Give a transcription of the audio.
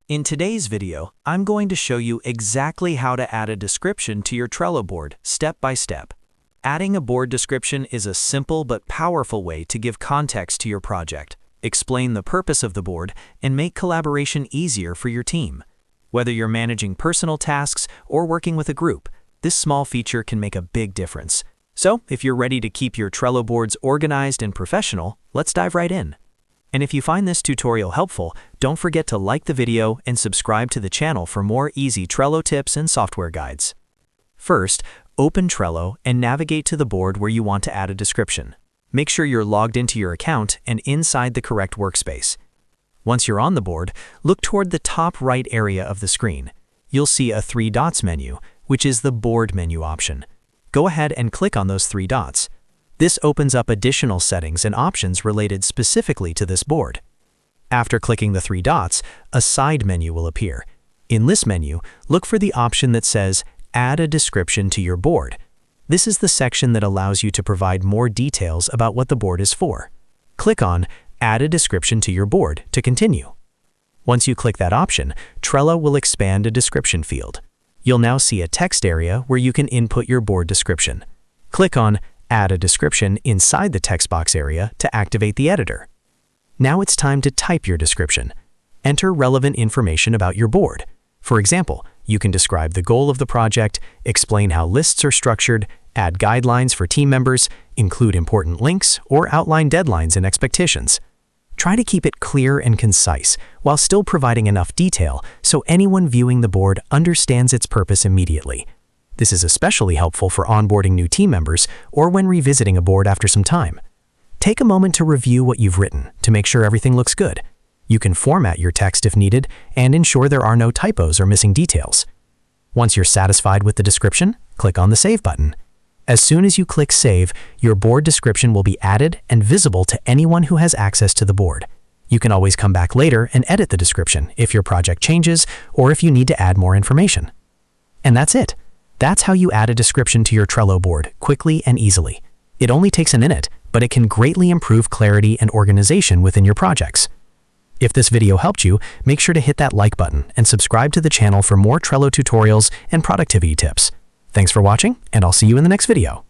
In today's video, I'm going to show you exactly how to add a description to your Trello board, step by step. Adding a board description is a simple but powerful way to give context to your project, explain the purpose of the board, and make collaboration easier for your team. Whether you're managing personal tasks or working with a group, this small feature can make a big difference. So, if you're ready to keep your Trello boards organized and professional, let's dive right in. And if you find this tutorial helpful, don't forget to like the video and subscribe to the channel for more easy Trello tips and software guides. First, open Trello and navigate to the board where you want to add a description. Make sure you're logged into your account and inside the correct workspace. Once you're on the board, look toward the top right area of the screen. You'll see a 3 dots menu, which is the Board menu option. Go ahead and click on those 3 dots. This opens up additional settings and options related specifically to this board. After clicking the 3 dots, a side menu will appear. In this menu, look for the option that says Add a description to your board. This is the section that allows you to provide more details about what the board is for. Click on Add a description to your board to continue. Once you click that option, Trello will expand a description field. You'll now see a text area where you can input your board description. Click on Add a description inside the text box area to activate the editor. Now it's time to type your description. Enter relevant information about your board. For example, you can describe the goal of the project, explain how lists are structured, add guidelines for team members, include important links, or outline deadlines and expectations. Try to keep it clear and concise while still providing enough detail so anyone viewing the board understands its purpose immediately. This is especially helpful for onboarding new team members or when revisiting a board after some time. Take a moment to review what you've written to make sure everything looks good. You can format your text if needed and ensure there are no typos or missing details. Once you're satisfied with the description, click on the Save button. As soon as you click Save, your board description will be added and visible to anyone who has access to the board. You can always come back later and edit the description if your project changes or if you need to add more information. And that's it. That's how you add a description to your Trello board quickly and easily. It only takes a minute, but it can greatly improve clarity and organization within your projects. If this video helped you, make sure to hit that like button and subscribe to the channel for more Trello tutorials and productivity tips. Thanks for watching, and I'll see you in the next video.